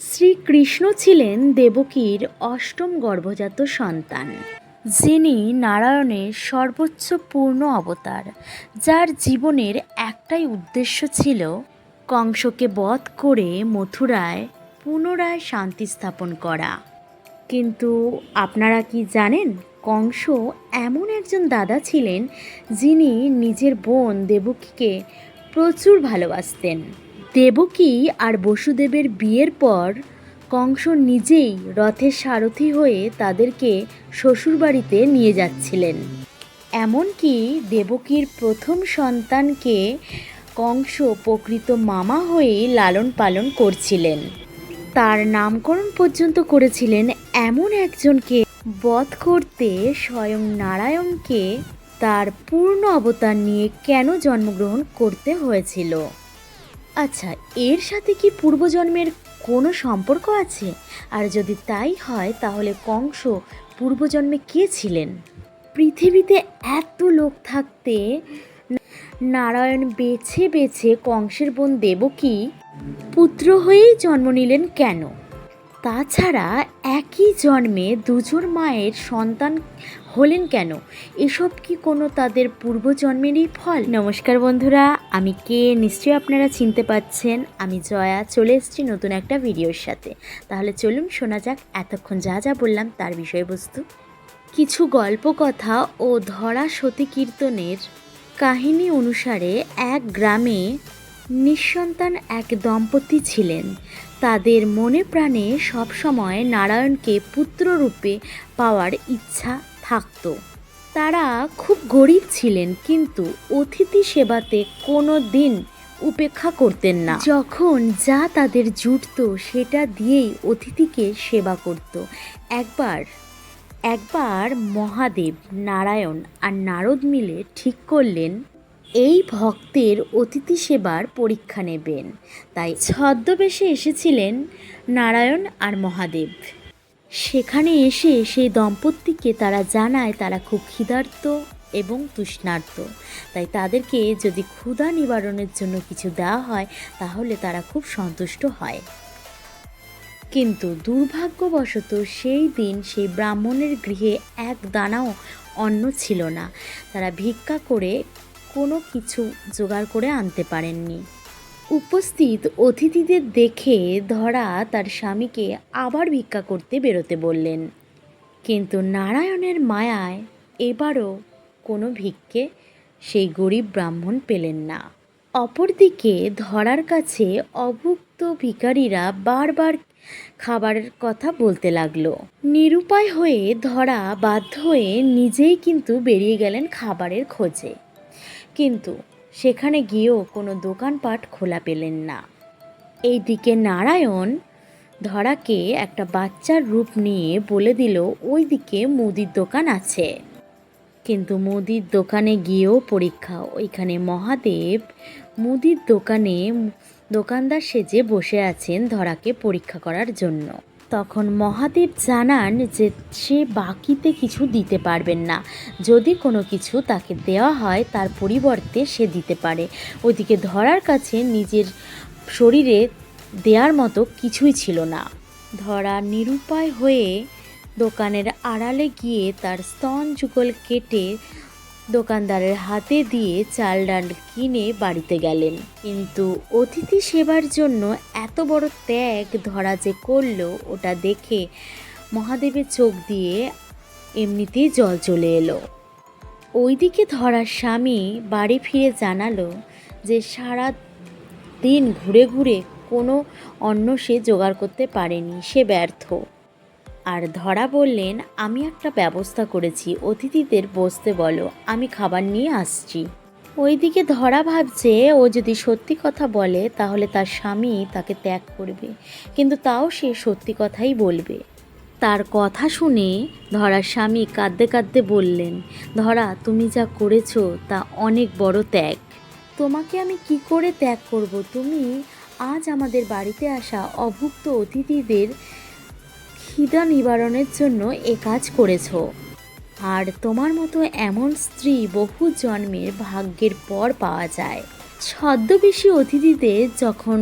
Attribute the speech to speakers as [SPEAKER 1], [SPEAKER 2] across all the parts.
[SPEAKER 1] শ্রীকৃষ্ণ ছিলেন দেবকীর অষ্টম গর্ভজাত সন্তান, যিনি নারায়ণের সর্বোচ্চ পূর্ণ অবতার, যার জীবনের একটাই উদ্দেশ্য ছিল কংসকে বধ করে মথুরায় পুনরায় শান্তি স্থাপন করা। কিন্তু আপনারা কি জানেন, কংস এমন একজন দাদা ছিলেন যিনি নিজের বোন দেবকীকে প্রচুর ভালোবাসতেন। দেবকী আর বসুদেবের বিয়ের পর কংস নিজেই রথের সারথি হয়ে তাদেরকে শ্বশুরবাড়িতে নিয়ে যাচ্ছিলেন। এমনকি দেবকীর প্রথম সন্তানকে কংস প্রকৃত মামা হয়ে লালন পালন করছিলেন। তার নামকরণ পর্যন্ত করেছিলেন এমন একজনকে বধ করতে স্বয়ং নারায়ণকে তার পূর্ণ অবতার নিয়ে কেন জন্মগ্রহণ করতে হয়েছিল। আচ্ছা, এর সাথে কি পূর্বজন্মের কোনো সম্পর্ক আছে? আর যদি তাই হয়, তাহলে কংস পূর্বজন্মে কে ছিলেন? পৃথিবীতে এত লোক থাকতে নারায়ণ বেছে বেছে কংসের বোন দেবকী পুত্র হয়েই জন্ম নিলেন কেন? তাছাড়া একই জন্মে দুজন মায়ের সন্তান হলেন কেন? এসব কি কোনো তাদের পূর্বজন্মেরই ফল? নমস্কার বন্ধুরা, আমি কে নিশ্চয়ই আপনারা চিনতে পাচ্ছেন। আমি জয়া, চলে এসেছি নতুন একটা ভিডিওর সাথে। তাহলে চলুন শোনা যাক এতক্ষণ যা যা বললাম তার বিষয়বস্তু। কিছু গল্প কথা ও ধরা সতী কীর্তনের কাহিনী অনুসারে এক গ্রামে নিঃসন্তান এক দম্পতি ছিলেন। তাদের মনে প্রাণে সবসময় নারায়ণকে পুত্ররূপে পাওয়ার ইচ্ছা থাকত। তারা খুব গরিব ছিলেন, কিন্তু অতিথি সেবাতে কোনো দিন উপেক্ষা করতেন না। যখন যা তাদের জুটত সেটা দিয়েই অতিথিকে সেবা করত। একবার মহাদেব, নারায়ণ আর নারদ মিলে ঠিক করলেন এই ভক্তের অতিথি সেবার পরীক্ষা নেবেন। তাই ছদ্মবেশে এসেছিলেন নারায়ণ আর মহাদেব। সেখানে এসে সেই দম্পতিকে তারা জানায় তারা খুব ক্ষুধার্ত এবং তৃষ্ণার্ত, তাই তাদেরকে যদি ক্ষুধা নিবারণের জন্য কিছু দেওয়া হয় তাহলে তারা খুব সন্তুষ্ট হয়। কিন্তু দুর্ভাগ্যবশত সেই দিন সেই ব্রাহ্মণের গৃহে এক দানাও অন্ন ছিল না। তারা ভিক্ষা করে কোনো কিছু জোগাড় করে আনতে পারেননি। উপস্থিত অতিথিদের দেখে ধরা তার স্বামীকে আবার ভিক্ষা করতে বেরোতে বললেন। কিন্তু নারায়ণের মায়ায় এবারও কোনো ভিক্ষে সেই গরিব ব্রাহ্মণ পেলেন না। অপরদিকে ধরার কাছে অভুক্ত ভিখারিরা বারবার খাবারের কথা বলতে লাগলো। নিরুপায় হয়ে ধরা বাধ্য হয়ে নিজেই কিন্তু বেরিয়ে গেলেন খাবারের খোঁজে। কিন্তু সেখানে গিয়েও কোনো দোকানপাট খোলা পেলেন না। এইদিকে নারায়ণ ধরাকে একটা বাচ্চার রূপ নিয়ে বলে দিল ওইদিকে মুদির দোকান আছে। কিন্তু মুদির দোকানে গিয়েও পরীক্ষা। ওইখানে মহাদেব মুদির দোকানে দোকানদার সেজে বসে আছেন ধরাকে পরীক্ষা করার জন্য। তখন মহাদেব জানান যে সে বাকিতে কিছু দিতে পারবেন না, যদি কোনো কিছু তাকে দেওয়া হয় তার পরিবর্তে সে দিতে পারে। ওইদিকে ধরার কাছে নিজের শরীরে দেওয়ার মতো কিছুই ছিল না। ধরা নিরুপায় হয়ে দোকানের আড়ালে গিয়ে তার স্তন যুগল কেটে দোকানদারের হাতে দিয়ে চাল ডাল কিনে বাড়িতে গেলেন। কিন্তু অতিথি সেবার জন্য এত বড় ত্যাগ ধরা যে করলো, ওটা দেখে মহাদেবের চোখ দিয়ে এমনিতেই জল চলে এলো। ওইদিকে ধরার স্বামী বাড়ি ফিরে জানালো যে সারা দিন ঘুরে ঘুরে কোনো অন্ন সে জোগাড় করতে পারেনি, সে ব্যর্থ। আর ধরা বললেন আমি একটা ব্যবস্থা করেছি, অতিথিদের বসতে বলো, আমি খাবার নিয়ে আসছি। ওইদিকে ধরা ভাবছে ও যদি সত্যি কথা বলে তাহলে তার স্বামী তাকে ত্যাগ করবে, কিন্তু তাও সে সত্যি কথাই বলবে। তার কথা শুনে ধরার স্বামী কাঁদতে কাঁদতে বললেন, ধরা তুমি যা করেছো তা অনেক বড় ত্যাগ। তোমাকে আমি কি করে ত্যাগ করব? তুমি আজ আমাদের বাড়িতে আসা অভুক্ত অতিথিদের খিদা নিবারণের জন্য এ কাজ করেছো। আর তোমার মতো এমন স্ত্রী বহু জন্মের ভাগ্যের পর পাওয়া যায়। ছদ্মবেশী অতিথিদের যখন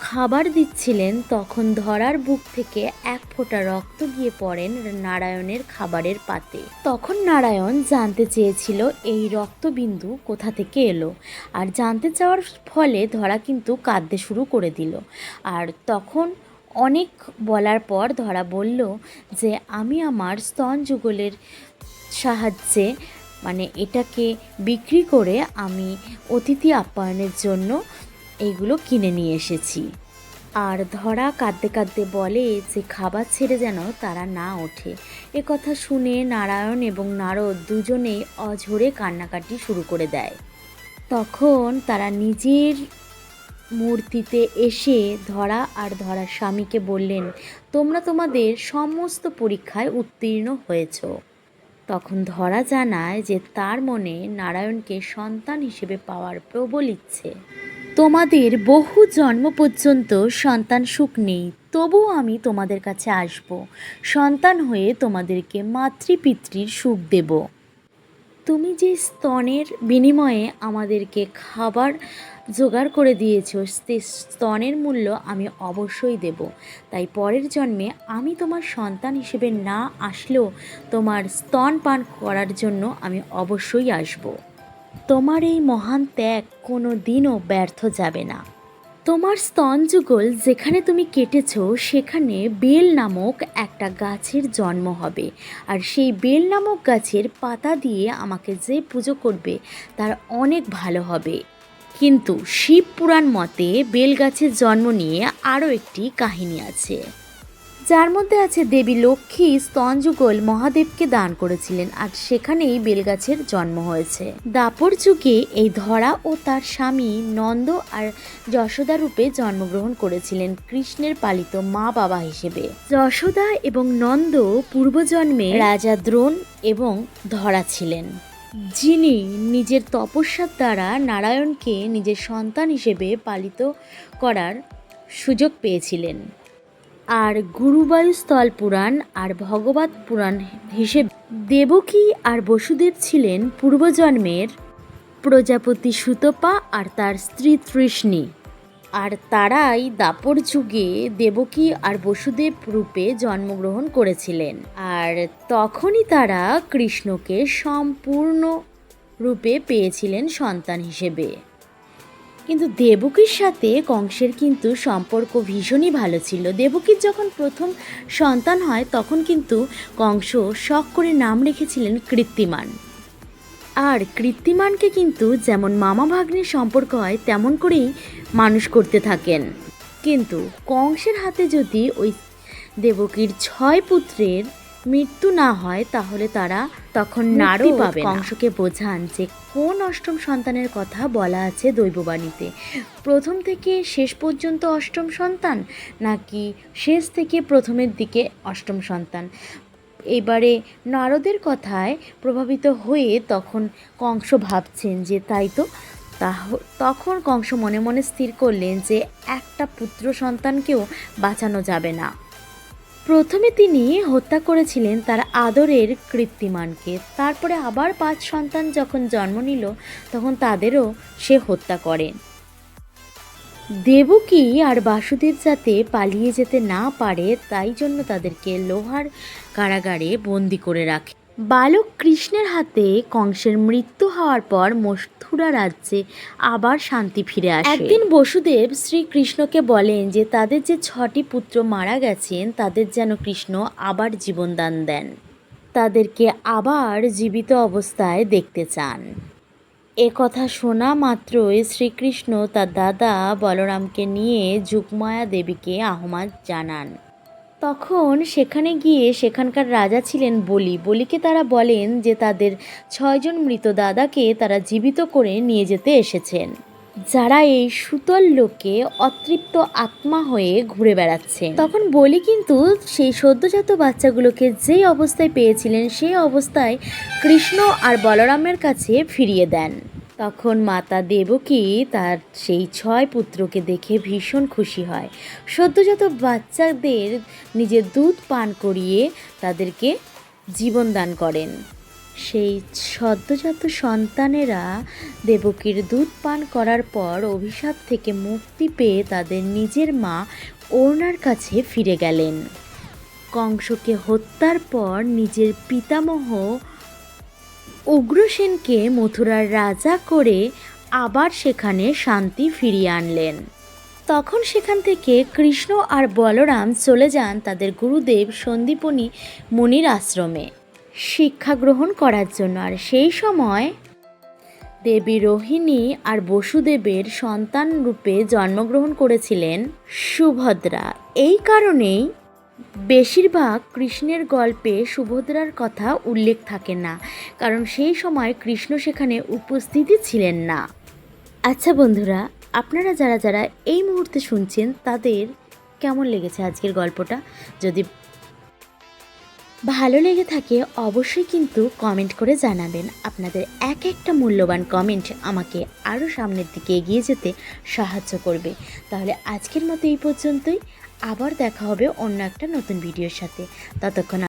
[SPEAKER 1] খাবার দিচ্ছিলেন তখন ধরার বুক থেকে এক ফোঁটা রক্ত গিয়ে পড়েন নারায়ণের খাবারের পাতে। তখন নারায়ণ জানতে চেয়েছিল এই রক্তবিন্দু কোথা থেকে এলো, আর জানতে চাওয়ার ফলে ধরা কিন্তু কাঁদতে শুরু করে দিল। আর তখন অনেক বলার পর ধরা বলল যে আমি আমার স্তন যুগলের সাহায্যে এটাকে বিক্রি করে আমি অতিথি আপ্যায়নের জন্য এইগুলো কিনে নিয়ে এসেছি। আর ধরা কাঁদতে কাঁদতে বলে যে খাবার ছেড়ে যেন তারা না ওঠে। কথা শুনে নারায়ণ এবং নারদ দুজনেই অঝরে কান্নাকাটি শুরু করে দেয়। তখন তারা নিজের মূর্তিতে এসে ধরা আর ধরার স্বামীকে বললেন, তোমরা তোমাদের সমস্ত পরীক্ষায় উত্তীর্ণ হয়েছ। তখন ধরা জানায় যে তার মনে নারায়ণকে সন্তান হিসেবে পাওয়ার প্রবল ইচ্ছে। তোমাদের বহু জন্ম পর্যন্ত সন্তান সুখ নেই, তবুও আমি তোমাদের কাছে আসব, সন্তান হয়ে তোমাদেরকে মাতৃপিতৃর সুখ দেব। তুমি যে স্তনের বিনিময়ে আমাদেরকে খাবার জোগাড় করে দিয়েছ, সেই স্তনের মূল্য আমি অবশ্যই দেব। তাই পরের জন্মে আমি তোমার সন্তান হিসেবে না আসলেও তোমার স্তন পান করার জন্য আমি অবশ্যই আসব। তোমার এই মহান ত্যাগ কোনো দিনও ব্যর্থ যাবে না। তোমার স্তন যুগল যেখানে তুমি কেটেছ সেখানে বেল নামক একটা গাছের জন্ম হবে, আর সেই বেল নামক গাছের পাতা দিয়ে আমাকে যে পুজো করবে তার অনেক ভালো হবে। কিন্তু শিব পুরাণ মতে বেল গাছের জন্ম নিয়ে আরও একটি কাহিনী আছে, যার মধ্যে আছে দেবী লক্ষ্মী স্তন যুগল মহাদেবকে দান করেছিলেন, আর সেখানেই বেলগাছের জন্ম হয়েছে। দাপর যুগে এই ধরা ও তার স্বামী নন্দ আর যশোদা রূপে জন্মগ্রহণ করেছিলেন কৃষ্ণের পালিত মা বাবা হিসেবে। যশোদা এবং নন্দ পূর্বজন্মে রাজা দ্রোণ এবং ধরা ছিলেন, যিনি নিজের তপস্যার দ্বারা নারায়ণকে নিজের সন্তান হিসেবে পালিত করার সুযোগ পেয়েছিলেন। আর গুরুবায়ুস্থল পুরাণ আর ভগবত পুরাণ হিসেবে দেবকী আর বসুদেব ছিলেন পূর্বজন্মের প্রজাপতি সুতপা আর তার স্ত্রী তৃষ্ণী, আর তারাই দাপর যুগে দেবকী আর বসুদেব রূপে জন্মগ্রহণ করেছিলেন। আর তখনই তারা কৃষ্ণকে সম্পূর্ণ রূপে পেয়েছিলেন সন্তান হিসেবে। কিন্তু দেবকীর সাথে কংসের কিন্তু সম্পর্ক ভীষণই ভালো ছিল। দেবকীর যখন প্রথম সন্তান হয় তখন কিন্তু কংস শখ করে নাম রেখেছিলেন কৃত্তিমান। আর কৃত্তিমানকে কিন্তু যেমন মামা ভাগ্নের সম্পর্ক হয় তেমন করেই মানুষ করতে থাকেন। কিন্তু কংসের হাতে যদি ওই দেবকীর 6 পুত্রের মৃত্যু না হয় তাহলে তারা তখন নারদ কংসকে বোঝান যে কোন অষ্টম সন্তানের কথা বলা আছে দৈববাণীতে, প্রথম থেকে শেষ পর্যন্ত অষ্টম সন্তান নাকি শেষ থেকে প্রথমের দিকে অষ্টম সন্তান। এবারে নারদের কথায় প্রভাবিত হয়ে তখন কংস ভাবছেন যে তাই তো, তখন কংস মনে মনে স্থির করলেন যে একটা পুত্র সন্তানকেও বাঁচানো যাবে না। প্রথমে তিনি হত্যা করেছিলেন তার আদরের কৃত্তিমানকে, তারপরে আবার 5 সন্তান যখন জন্ম নিল তখন তাদেরও সে হত্যা করেন। দেবকী আর বাসুদেব যাতে পালিয়ে যেতে না পারে তাই জন্য তাদেরকে লোহার কারাগারে বন্দি করে রাখে। বালক কৃষ্ণের হাতে কংসের মৃত্যু হওয়ার পর মথুরা রাজ্যে আবার শান্তি ফিরে আসে। একদিন বসুদেব শ্রীকৃষ্ণকে বলেন যে তাদের যে 6টি পুত্র মারা গেছেন তাদের যেন কৃষ্ণ আবার জীবনদান দেন, তাদেরকে আবার জীবিত অবস্থায় দেখতে চান। কথা শোনা মাত্রই শ্রীকৃষ্ণ তার দাদা বলরামকে নিয়ে যুগমায়া দেবীকে আহ্বান জানান। তখন সেখানে গিয়ে সেখানকার রাজা ছিলেন বলিকে তারা বলেন যে তাদের 6 জন মৃত দাদাকে তারা জীবিত করে নিয়ে যেতে এসেছেন, যারা এই সুতল লোকে অতৃপ্ত আত্মা হয়ে ঘুরে বেড়াচ্ছেন। তখন বলি কিন্তু সেই সদ্যজাত বাচ্চাগুলোকে যেই অবস্থায় পেয়েছিলেন সেই অবস্থায় কৃষ্ণ আর বলরামের কাছে ফিরিয়ে দেন। তখন মাতা দেবকী তার সেই 6 পুত্রকে দেখে ভীষণ খুশি হয়। সদ্যজাত বাচ্চাদের নিজের দুধ পান করিয়ে তাদেরকে জীবন দান করেন। সেই সদ্যজাত সন্তানেরা দেবকীর দুধ পান করার পর অভিশাপ থেকে মুক্তি পেয়ে তাদের নিজের মা অরুণার কাছে ফিরে গেলেন। কংসকে হত্যার পর নিজের পিতামহ উগ্রসেনকে মথুরার রাজা করে আবার সেখানে শান্তি ফিরিয়ে আনলেন। তখন সেখান থেকে কৃষ্ণ আর বলরাম চলে যান তাদের গুরুদেব সন্দীপনী মুনির আশ্রমে শিক্ষা গ্রহণ করার জন্য। আর সেই সময় দেবী রোহিণী আর বসুদেবের সন্তান রূপে জন্মগ্রহণ করেছিলেন সুভদ্রা। এই কারণেই বেশিরভাগ কৃষ্ণের গল্পে সুভদ্রার কথা উল্লেখ থাকে না, কারণ সেই সময় কৃষ্ণ সেখানে উপস্থিতই ছিলেন না। আচ্ছা বন্ধুরা, আপনারা যারা যারা এই মুহূর্তে শুনছেন তাদের কেমন লেগেছে আজকের গল্পটা? যদি ভালো লেগে থাকে অবশ্যই কিন্তু কমেন্ট করে জানাবেন। আপনাদের এক একটা মূল্যবান কমেন্ট আমাকে আরও সামনের দিকে এগিয়ে যেতে সাহায্য করবে। তাহলে আজকের মতো এই পর্যন্তই, আবার দেখা হবে অন্য একটা নতুন ভিডিওর সাথে। ততক্ষণ